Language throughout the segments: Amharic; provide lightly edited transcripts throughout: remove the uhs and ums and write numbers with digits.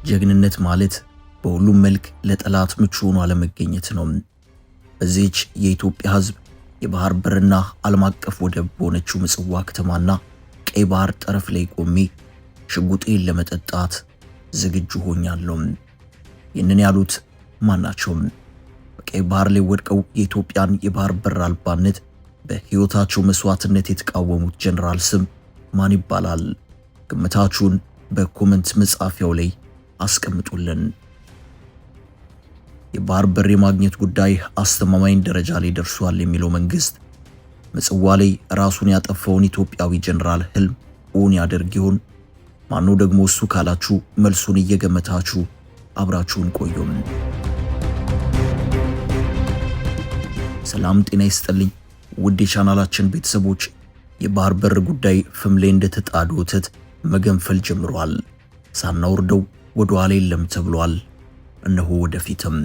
ጀግንነት ማለት በሁሉም መልክ ለጠላት ምቹ ሆኖ አለመገኘት ነው። በዚህች የኢትዮጵያ ሕዝብ የባህር በርና ዓለም አቀፍ ወደብ በሆነችው ምጽዋ ከተማና ቀይ ባህር ጠረፍ ላይ ቆሜ ሽጉጤን ለመጠጣት ዝግጁ ሆኛለሁ። ይህንን ያሉት ማናቸው? በቀይ ባህር ላይ ወድቀው የኢትዮጵያን የባህር በር አልባነት በሕይወታቸው መስዋዕትነት የተቃወሙት ጀነራል ስም ማን ይባላል? ግምታችሁን በኮመንት መጻፊያው ላይ አስቀምጡልን። የባህር በር የማግኘት ጉዳይ አስተማማኝ ደረጃ ላይ ደርሷል የሚለው መንግስት ምጽዋ ላይ ራሱን ያጠፋውን ኢትዮጵያዊ ጀነራል ህልም እውን ያደርግ ይሆን? ማነው ደግሞ እሱ ካላችሁ መልሱን እየገመታችሁ አብራችሁን ቆዩም። ሰላም ጤና ይስጥልኝ ውድ የቻናላችን ቤተሰቦች፣ የባህር በር ጉዳይ ፍም ላይ እንደተጣደ ወተት መገንፈል ጀምሯል። ሳናወርደው ወደ ኋላ የለም ተብሏል። እነሆ ወደፊትም።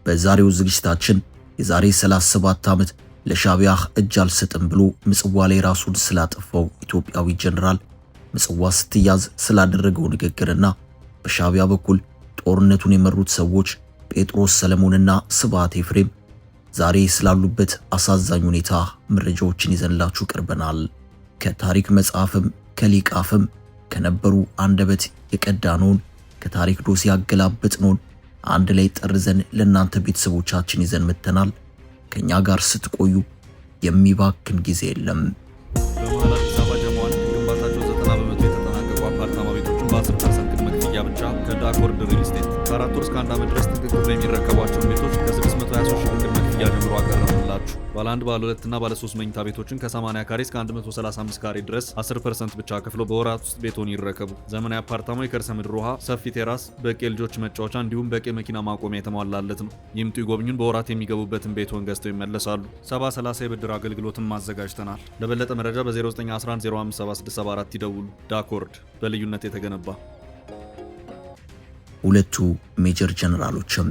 በዛሬው ዝግጅታችን የዛሬ 37 ዓመት ለሻቢያ እጅ አልሰጥም ብሎ ምጽዋ ላይ ራሱን ስላጠፋው ኢትዮጵያዊ ጀነራል ምጽዋ ስትያዝ ስላደረገው ንግግርና በሻቢያ በኩል ጦርነቱን የመሩት ሰዎች ጴጥሮስ ሰለሞንና ስብሐት ኤፍሬም ዛሬ ስላሉበት አሳዛኝ ሁኔታ መረጃዎችን ይዘንላችሁ ቀርበናል። ከታሪክ መጽሐፍም ከሊቃፍም ከነበሩ አንደበት የቀዳነውን ከታሪክ ዶሴ ያገላበጥነውን አንድ ላይ ጠርዘን ለእናንተ ቤተሰቦቻችን ይዘን መጥተናል። ከኛ ጋር ስትቆዩ የሚባክን ጊዜ የለም። በመሃል አዲስ አበባ ጀማዋን ግንባታቸው 90 በመቶ የተጠናቀቁ አፓርታማ ቤቶችን በ10% ቅድመ ክፍያ ብቻ ከዳኮርድ ሪል ስቴት ከ4 ወር እስከ 1 ዓመት ድረስ ጥንቅቅ ብለው የሚረከቧቸውን ቤቶች ከ623 ሺህ ቅድመ ክፍያ ጀምሮ አቀረብንላችሁ። ባለ 1 ባለ 2 እና ባለ 3 መኝታ ቤቶችን ከ80 ካሬ እስከ 135 ካሬ ድረስ 10% ብቻ ከፍሎ በወራት ውስጥ ቤቶን ይረከቡ። ዘመናዊ አፓርታማው የከርሰ ምድር ውሃ፣ ሰፊ ቴራስ፣ በቂ የልጆች መጫወቻ እንዲሁም በቂ መኪና ማቆሚያ የተሟላለት ነው። ይምጡ ይጎብኙን። በወራት የሚገቡበትን ቤቶን ገዝተው ይመለሳሉ። 70/30 የብድር አገልግሎትን ማዘጋጅተናል። ለበለጠ መረጃ በ0911057674 ይደውሉ። ዳኮርድ በልዩነት የተገነባ። ሁለቱ ሜጀር ጀነራሎችም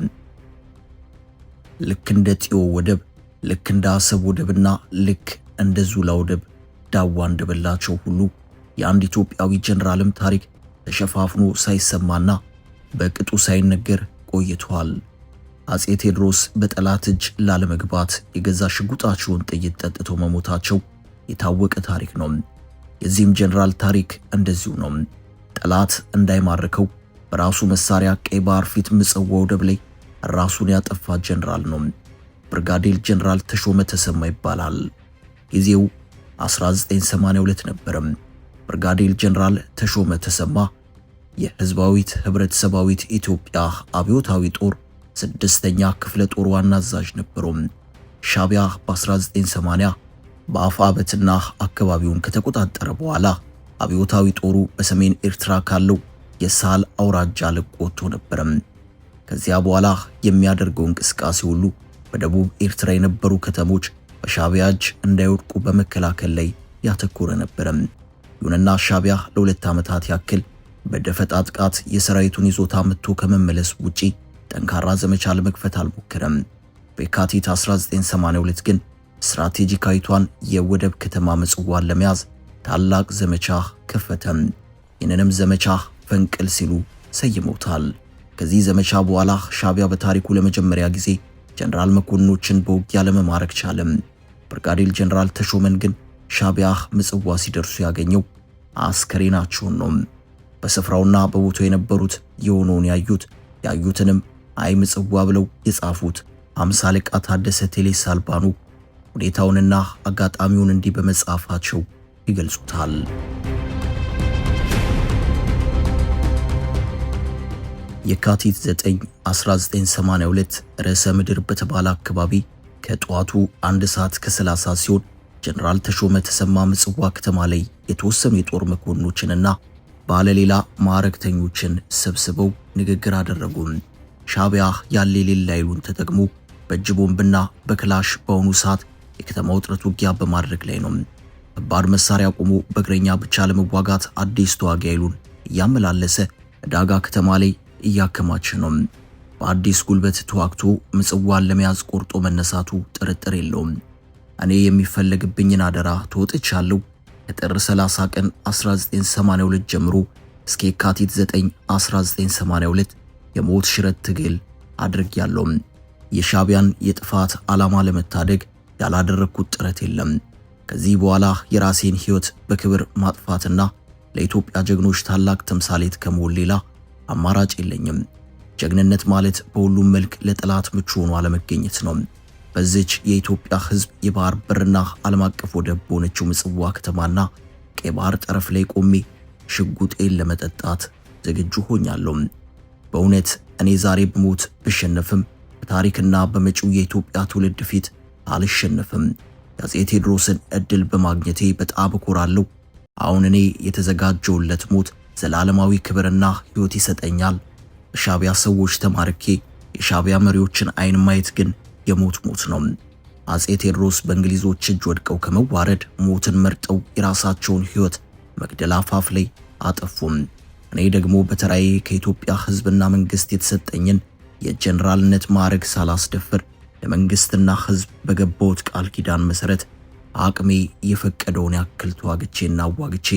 ልክ እንደ ጢዮ ወደብ፣ ልክ እንደ አሰብ ወደብና ልክ እንደ ዙላ ወደብ ዳዋ እንደበላቸው ሁሉ የአንድ ኢትዮጵያዊ ጀነራልም ታሪክ ተሸፋፍኖ ሳይሰማና በቅጡ ሳይነገር ቆይቷል። አጼ ቴዎድሮስ በጠላት እጅ ላለመግባት የገዛ ሽጉጣቸውን ጥይት ጠጥተው መሞታቸው የታወቀ ታሪክ ነው። የዚህም ጀነራል ታሪክ እንደዚሁ ነው። ጠላት እንዳይማርከው በራሱ መሳሪያ ቀይ ባህር ፊት ምጽዋ ወደብ ላይ ራሱን ያጠፋ ጀነራል ነው። ብርጋዴር ጀነራል ተሾመ ተሰማ ይባላል። ጊዜው 1982 ነበር። ብርጋዴር ጀነራል ተሾመ ተሰማ የህዝባዊት ህብረተሰባዊት ኢትዮጵያ አብዮታዊ ጦር 6ኛ ክፍለ ጦር ዋና አዛዥ ነበሩ። ሻቢያ በ1980 በአፋበትና አካባቢውን ከተቆጣጠረ በኋላ አብዮታዊ ጦሩ በሰሜን ኤርትራ ካለው የሳል አውራጃ ለቆ ወጥቶ ነበር። ከዚያ በኋላ የሚያደርገው እንቅስቃሴ ሁሉ በደቡብ ኤርትራ የነበሩ ከተሞች በሻቢያ እጅ እንዳይወድቁ በመከላከል ላይ ያተኮረ ነበር። ይሁንና ሻቢያ ለ2 ዓመታት ያክል በደፈጣ ጥቃት የሰራዊቱን ይዞታ መጥቶ ከመመለስ ውጪ ጠንካራ ዘመቻ ለመክፈት አልሞከረም። በየካቲት 1982 ግን ስትራቴጂካዊቷን የወደብ ከተማ ምጽዋን ለመያዝ ታላቅ ዘመቻ ከፈተ። ይህንንም ዘመቻ ፈንቅል ሲሉ ሰይመውታል። ከዚህ ዘመቻ በኋላ ሻቢያ በታሪኩ ለመጀመሪያ ጊዜ ጀነራል መኮንኖችን በውጊያ ለመማረክ ቻለ። ብርጋዴር ጀነራል ተሾመን ግን ሻቢያ ምጽዋ ሲደርሱ ያገኘው አስከሬናቸውን ነው። በስፍራውና በቦታው የነበሩት የሆነውን ያዩትንም አይ ምጽዋ ብለው የጻፉት 50 አለቃ ታደሰ ቴሌሳ አልባኑ ሁኔታውንና አጋጣሚውን እንዲህ በመጻፋቸው ይገልጹታል። የካቲት 9 1982 ርዕሰ ምድር በተባለ አካባቢ ከጠዋቱ 1 ሰዓት ከ30 ሲሆን ጀነራል ተሾመ ተሰማ ምጽዋ ከተማ ላይ የተወሰኑ የጦር መኮንኖችንና ባለሌላ ማዕረግተኞችን ሰብስበው ንግግር አደረጉ። ሻቢያ ያለ የሌለ ኃይሉን ተጠቅሞ በእጅ ቦምብና በክላሽ በአሁኑ ሰዓት የከተማ ውጥረት ውጊያ በማድረግ ላይ ነው። ከባድ መሳሪያ ቆሞ በእግረኛ ብቻ ለመዋጋት አዲስ ተዋጊ ኃይሉን እያመላለሰ ዳጋ ከተማ ላይ እያከማቸ ነው። በአዲስ ጉልበት ተዋግቶ ምጽዋን ለመያዝ ቆርጦ መነሳቱ ጥርጥር የለውም። እኔ የሚፈለግብኝን አደራ ተወጥቻለሁ። ከጥር 30 ቀን 1982 ጀምሮ እስከ የካቲት 9 1982 የሞት ሽረት ትግል አድርጌያለሁ። የሻቢያን የጥፋት ዓላማ ለመታደግ ያላደረኩት ጥረት የለም። ከዚህ በኋላ የራሴን ሕይወት በክብር ማጥፋትና ለኢትዮጵያ ጀግኖች ታላቅ ተምሳሌት ከመሆን ሌላ አማራጭ የለኝም። ጀግንነት ማለት በሁሉም መልክ ለጠላት ምቹ ሆኖ አለመገኘት ነው። በዚች የኢትዮጵያ ሕዝብ የባህር በርና ዓለም አቀፍ ወደብ በሆነችው ምጽዋ ከተማና ቀይ ባህር ጠረፍ ላይ ቆሜ ሽጉጤን ለመጠጣት ዝግጁ ሆኛለሁ። በእውነት እኔ ዛሬ ብሞት ብሸነፍም በታሪክና በመጪው የኢትዮጵያ ትውልድ ፊት አልሸነፍም። የአፄ ቴዎድሮስን ዕድል በማግኘቴ በጣም እኮራለሁ። አሁን እኔ የተዘጋጀውለት ሞት ዘላለማዊ ክብርና ሕይወት ይሰጠኛል። በሻቢያ ሰዎች ተማርኬ የሻቢያ መሪዎችን አይን ማየት ግን የሞት ሞት ነው። አፄ ቴዎድሮስ በእንግሊዞች እጅ ወድቀው ከመዋረድ ሞትን መርጠው የራሳቸውን ሕይወት መግደል አፋፍ ላይ አጠፉም። እኔ ደግሞ በተራዬ ከኢትዮጵያ ሕዝብና መንግስት የተሰጠኝን የጀነራልነት ማዕረግ ሳላስደፍር ለመንግስትና ሕዝብ በገባሁት ቃል ኪዳን መሰረት አቅሜ የፈቀደውን ያክል ተዋግቼና አዋግቼ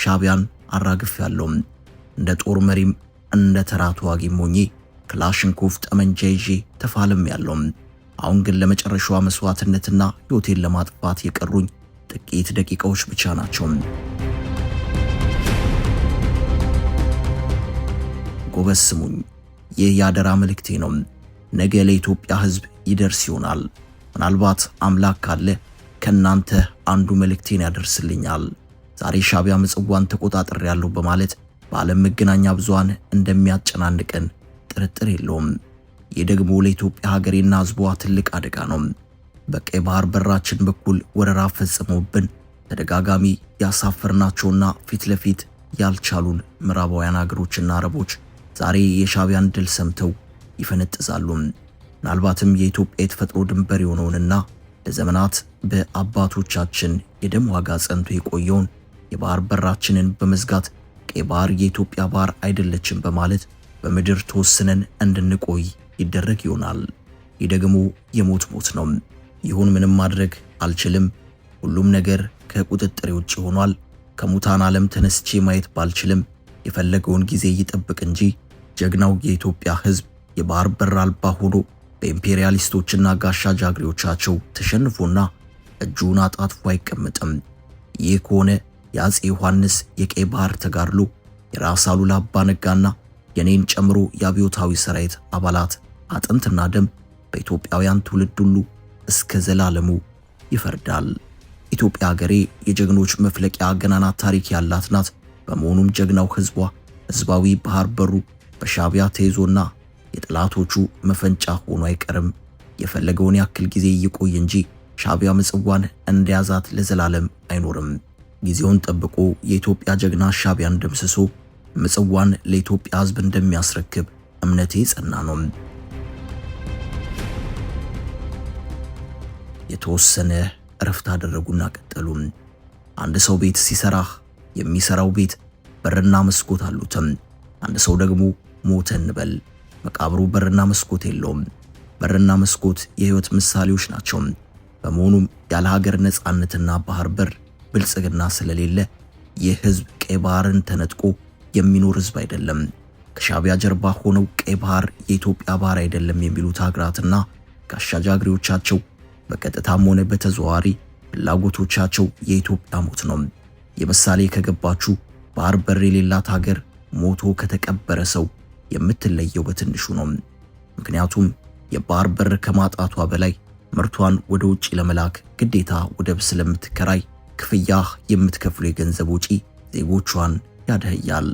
ሻቢያን አራግፌያለሁ። እንደ ጦር መሪም እንደ ተራ ተዋጊም ሆኜ ክላሽንኮቭ ጠመንጃ ይዤ ተፋልሜያለሁ። አሁን ግን ለመጨረሻዋ መስዋዕትነትና ሕይወቴን ለማጥፋት የቀሩኝ ጥቂት ደቂቃዎች ብቻ ናቸው። ጎበዝ ስሙኝ፣ ይህ የአደራ መልእክቴ ነው። ነገ ለኢትዮጵያ ሕዝብ ይደርስ ይሆናል። ምናልባት አምላክ ካለ ከናንተ አንዱ መልእክቴን ያደርስልኛል። ዛሬ ሻቢያ ምጽዋን ተቆጣጥሬያለሁ በማለት በዓለም መገናኛ ብዙሃን እንደሚያጨናንቀን ጥርጥር የለውም። ይህ ደግሞ ለኢትዮጵያ ሀገሬና ሕዝቧ ትልቅ አደጋ ነው። በቀይ ባህር በራችን በኩል ወረራ ፈጽመውብን ተደጋጋሚ ያሳፈርናቸውና ፊት ለፊት ያልቻሉን ምዕራባውያን ሀገሮችና አረቦች ዛሬ የሻቢያን ድል ሰምተው ይፈነጥዛሉ። ምናልባትም የኢትዮጵያ የተፈጥሮ ድንበር የሆነውንና ለዘመናት በአባቶቻችን የደም ዋጋ ጸንቶ የቆየውን የባህር በራችንን በመዝጋት ቀይ ባህር የኢትዮጵያ ባህር አይደለችም በማለት በምድር ተወስነን እንድንቆይ ይደረግ ይሆናል። ይህ ደግሞ የሞት ሞት ነው። ይሁን ምንም ማድረግ አልችልም። ሁሉም ነገር ከቁጥጥሬ ውጭ ሆኗል። ከሙታን ዓለም ተነስቼ ማየት ባልችልም የፈለገውን ጊዜ ይጠብቅ እንጂ ጀግናው የኢትዮጵያ ሕዝብ የባህር በር አልባ ሆኖ በኢምፔሪያሊስቶችና ጋሻ ጃግሬዎቻቸው ተሸንፎና እጁን አጣጥፎ አይቀመጥም። ይህ ከሆነ የአፄ ዮሐንስ የቀይ ባህር ተጋድሎ የራስ አሉላ አባ ነጋና የኔን ጨምሮ የአብዮታዊ ሰራዊት አባላት አጥንትና ደም በኢትዮጵያውያን ትውልድ ሁሉ እስከ ዘላለሙ ይፈርዳል። ኢትዮጵያ ሀገሬ የጀግኖች መፍለቂያ ገናና ታሪክ ያላት ናት። በመሆኑም ጀግናው ሕዝቧ ሕዝባዊ ባህር በሩ በሻቢያ ተይዞና የጠላቶቹ መፈንጫ ሆኖ አይቀርም። የፈለገውን ያክል ጊዜ ይቆይ እንጂ ሻቢያ ምጽዋን እንደያዛት ለዘላለም አይኖርም። ጊዜውን ጠብቆ የኢትዮጵያ ጀግና ሻቢያን ደምስሶ ምጽዋን ለኢትዮጵያ ሕዝብ እንደሚያስረክብ እምነቴ ጸና ነው። የተወሰነ እረፍት አደረጉና ቀጠሉ። አንድ ሰው ቤት ሲሰራህ የሚሰራው ቤት በርና መስኮት አሉትም። አንድ ሰው ደግሞ ሞተ እንበል፣ መቃብሩ በርና መስኮት የለውም። በርና መስኮት የህይወት ምሳሌዎች ናቸው። በመሆኑም ያለ ሀገር ነጻነትና ባህር በር ብልጽግና ስለሌለ ይህ ህዝብ ቀይ ባህርን ተነጥቆ የሚኖር ህዝብ አይደለም። ከሻቢያ ጀርባ ሆነው ቀይ ባህር የኢትዮጵያ ባህር አይደለም የሚሉት ሀገራትና ጋሻ ጃግሬዎቻቸው በቀጥታም ሆነ በተዘዋዋሪ ፍላጎቶቻቸው የኢትዮጵያ ሞት ነው። የምሳሌ ከገባችሁ ባህር በር የሌላት ሀገር ሞቶ ከተቀበረ ሰው የምትለየው በትንሹ ነው። ምክንያቱም የባህር በር ከማጣቷ በላይ ምርቷን ወደ ውጪ ለመላክ ግዴታ ወደብ ስለምትከራይ ክፍያ የምትከፍሉ የገንዘብ ወጪ ዜጎቿን ያደህያል።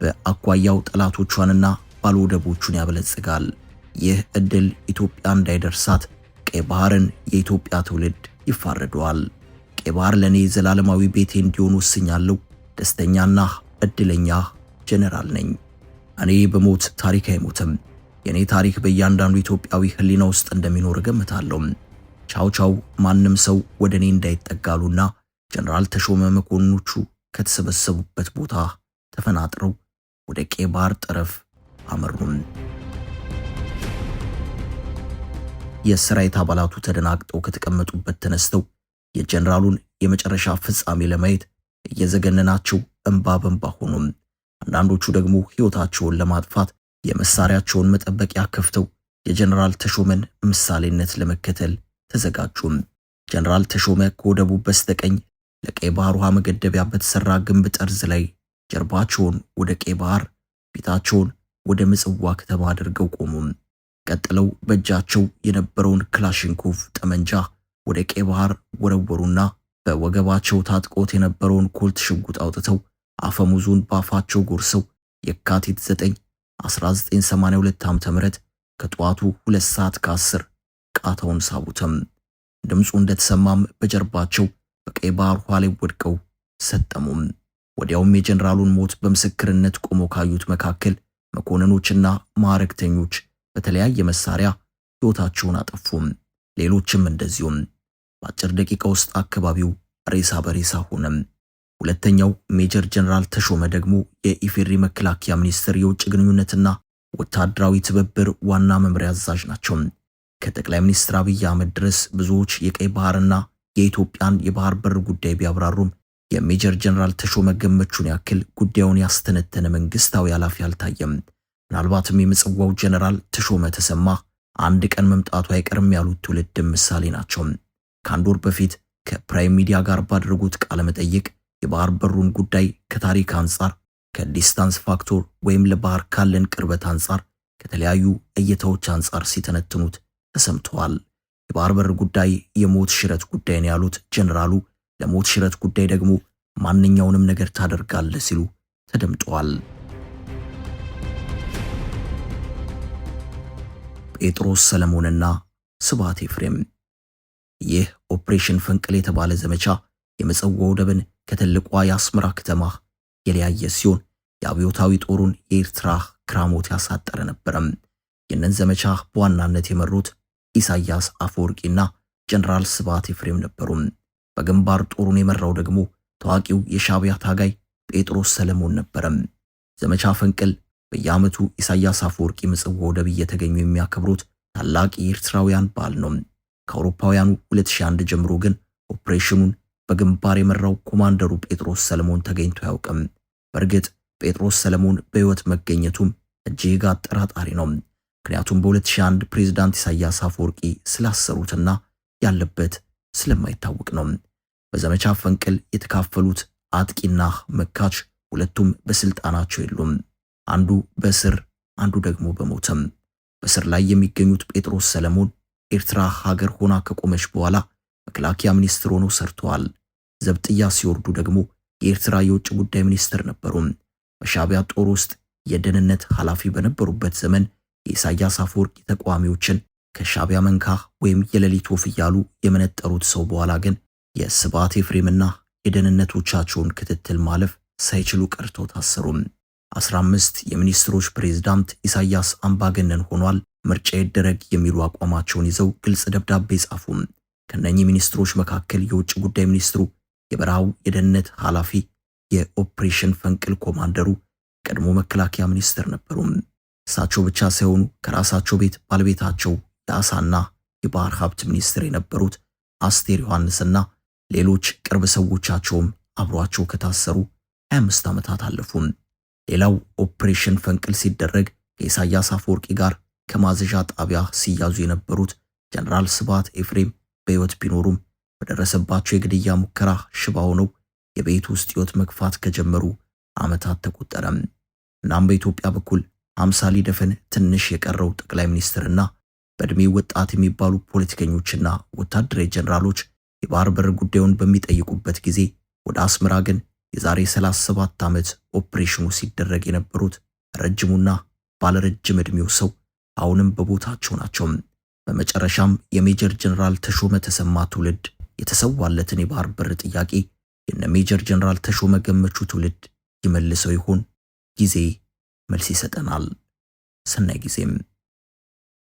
በአኳያው ጠላቶቿንና ባለወደቦቹን ያበለጽጋል። ይህ እድል ኢትዮጵያ እንዳይደርሳት ቀይ ባህርን የኢትዮጵያ ትውልድ ይፋረደዋል። ቀይ ባህር ለኔ ዘላለማዊ ቤቴ እንዲሆን ወስኛለሁ። ደስተኛና እድለኛ ጀነራል ነኝ። እኔ በሞት ታሪክ አይሞትም። የኔ ታሪክ በእያንዳንዱ ኢትዮጵያዊ ህሊና ውስጥ እንደሚኖር ገምታለሁ። ቻው ቻው ማንም ሰው ወደ እኔ እንዳይጠጋሉና ጀነራል ተሾመ መኮንኖቹ ከተሰበሰቡበት ቦታ ተፈናጥረው ወደ ቀይ ባህር ጠረፍ አመሩም። የሰራዊት አባላቱ ተደናግጠው ከተቀመጡበት ተነስተው የጀነራሉን የመጨረሻ ፍጻሜ ለማየት እየዘገነናቸው እንባ በእንባ ሆኑም። አንዳንዶቹ ደግሞ ሕይወታቸውን ለማጥፋት የመሳሪያቸውን መጠበቂያ ከፍተው የጀነራል ተሾመን ምሳሌነት ለመከተል ተዘጋጁም። ጀነራል ተሾመ ከወደቡ በስተቀኝ ለቀይ ባህር ውሃ መገደቢያ በተሰራ ግንብ ጠርዝ ላይ ጀርባቸውን ወደ ቀይ ባህር ፊታቸውን ወደ ምጽዋ ከተማ አድርገው ቆሙ። ቀጥለው በእጃቸው የነበረውን ክላሽንኮቭ ጠመንጃ ወደ ቀይ ባህር ወረወሩና በወገባቸው ታጥቆት የነበረውን ኮልት ሽጉጥ አውጥተው አፈሙዙን ባፋቸው ጎርሰው የካቲት 9 1982 ዓ.ም ከጠዋቱ 2 ሰዓት ከ10 ቃታውን ሳቡተም። ድምፁ እንደተሰማም በጀርባቸው በቀይ ባህር ውሃ ላይ ወድቀው ሰጠሙም። ወዲያውም የጀነራሉን ሞት በምስክርነት ቆመው ካዩት መካከል መኮንኖችና ማዕረግተኞች በተለያየ መሳሪያ ሕይወታቸውን አጠፉም። ሌሎችም እንደዚሁም። በአጭር ደቂቃ ውስጥ አካባቢው ሬሳ በሬሳ ሆነም። ሁለተኛው ሜጀር ጀነራል ተሾመ ደግሞ የኢፌዴሪ መከላከያ ሚኒስቴር የውጭ ግንኙነትና ወታደራዊ ትብብር ዋና መምሪያ አዛዥ ናቸው። ከጠቅላይ ሚኒስትር አብይ አህመድ ድረስ ብዙዎች የቀይ ባህርና የኢትዮጵያን የባህር በር ጉዳይ ቢያብራሩም የሜጀር ጀነራል ተሾመ ገመቹን ያክል ጉዳዩን ያስተነተነ መንግስታዊ ኃላፊ አልታየም። ምናልባትም የምጽዋው ጀነራል ተሾመ ተሰማ አንድ ቀን መምጣቱ አይቀርም ያሉት ትውልድ ምሳሌ ናቸው። ከአንድ ወር በፊት ከፕራይም ሚዲያ ጋር ባደረጉት ቃለ መጠይቅ የባህር በሩን ጉዳይ ከታሪክ አንጻር፣ ከዲስታንስ ፋክቶር ወይም ለባህር ካለን ቅርበት አንጻር፣ ከተለያዩ እይታዎች አንጻር ሲተነትኑት ተሰምተዋል። የባህር በር ጉዳይ የሞት ሽረት ጉዳይ ነው ያሉት ጀነራሉ ለሞት ሽረት ጉዳይ ደግሞ ማንኛውንም ነገር ታደርጋለህ ሲሉ ተደምጠዋል። ጴጥሮስ ሰለሞንና ስብሐት ኤፍሬም። ይህ ኦፕሬሽን ፈንቅል የተባለ ዘመቻ የምጽዋ ወደብን ከትልቋ የአስመራ ከተማ የለያየ ሲሆን የአብዮታዊ ጦሩን የኤርትራ ክራሞት ያሳጠረ ነበረም። ይህንን ዘመቻ በዋናነት የመሩት ኢሳያስ አፈወርቂና ጀነራል ስብሐት ኤፍሬም ነበሩ። በግንባር ጦሩን የመራው ደግሞ ታዋቂው የሻዕቢያ ታጋይ ጴጥሮስ ሰለሞን ነበረም። ዘመቻ ፈንቅል በየዓመቱ ኢሳያስ አፈወርቂ ምጽዋ ወደብ እየተገኙ የሚያከብሩት ታላቅ የኤርትራውያን በዓል ነው። ከአውሮፓውያኑ 2001 ጀምሮ ግን ኦፕሬሽኑን በግንባር የመራው ኮማንደሩ ጴጥሮስ ሰለሞን ተገኝቶ አያውቅም። በእርግጥ ጴጥሮስ ሰለሞን በሕይወት መገኘቱም እጅግ አጠራጣሪ ነው። ምክንያቱም በ2001 ፕሬዝዳንት ኢሳያስ አፈወርቂ ስላሰሩትና ያለበት ስለማይታወቅ ነው። በዘመቻ ፈንቅል የተካፈሉት አጥቂና መካች ሁለቱም በስልጣናቸው የሉም። አንዱ በስር አንዱ ደግሞ በሞተም። በስር ላይ የሚገኙት ጴጥሮስ ሰለሞን ኤርትራ ሀገር ሆና ከቆመች በኋላ መከላከያ ሚኒስትር ሆነው ሰርተዋል። ዘብጥያ ሲወርዱ ደግሞ የኤርትራ የውጭ ጉዳይ ሚኒስትር ነበሩ። በሻዕቢያ ጦር ውስጥ የደህንነት ኃላፊ በነበሩበት ዘመን የኢሳያስ አፈወርቂ ተቃዋሚዎችን ከሻዕቢያ መንካ ወይም የሌሊት ወፍ እያሉ የመነጠሩት ሰው በኋላ ግን የስብሐት ኤፍሬምና የደህንነቶቻቸውን ክትትል ማለፍ ሳይችሉ ቀርተው ታሰሩ። 15 የሚኒስትሮች ፕሬዝዳንት ኢሳያስ አምባገነን ሆኗል፣ ምርጫ ይደረግ የሚሉ አቋማቸውን ይዘው ግልጽ ደብዳቤ ጻፉ። ከነኚህ ሚኒስትሮች መካከል የውጭ ጉዳይ ሚኒስትሩ፣ የበረሃው የደህንነት ኃላፊ፣ የኦፕሬሽን ፈንቅል ኮማንደሩ ቀድሞ መከላከያ ሚኒስትር ነበሩ። እሳቸው ብቻ ሳይሆኑ ከራሳቸው ቤት ባለቤታቸው የአሳና የባህር ሀብት ሚኒስትር የነበሩት አስቴር ዮሐንስና ሌሎች ቅርብ ሰዎቻቸውም አብሯቸው ከታሰሩ 25 ዓመታት አለፉ። ሌላው ኦፕሬሽን ፈንቅል ሲደረግ ከኢሳያስ አፈወርቂ ጋር ከማዘዣ ጣቢያ ሲያዙ የነበሩት ጀነራል ስብሐት ኤፍሬም በሕይወት ቢኖሩም በደረሰባቸው የግድያ ሙከራ ሽባ ሆነው የቤት ውስጥ ሕይወት መግፋት ከጀመሩ ዓመታት ተቆጠረ። እናም በኢትዮጵያ በኩል 50 ሊደፍን ትንሽ የቀረው ጠቅላይ ሚኒስትርና በእድሜ ወጣት የሚባሉ ፖለቲከኞችና ወታደራዊ ጀነራሎች የባህር በር ጉዳዩን በሚጠይቁበት ጊዜ ወደ አስመራ ግን የዛሬ 37 ዓመት ኦፕሬሽኑ ሲደረግ የነበሩት ረጅሙና ባለረጅም ዕድሜው ሰው አሁንም በቦታቸው ናቸው። በመጨረሻም የሜጀር ጀነራል ተሾመ ተሰማ ትውልድ የተሰዋለትን የባህር በር ጥያቄ የነ ሜጀር ጀነራል ተሾመ ገመቹ ትውልድ ይመልሰው ይሆን? ጊዜ መልስ ይሰጠናል። ሰናይ ጊዜም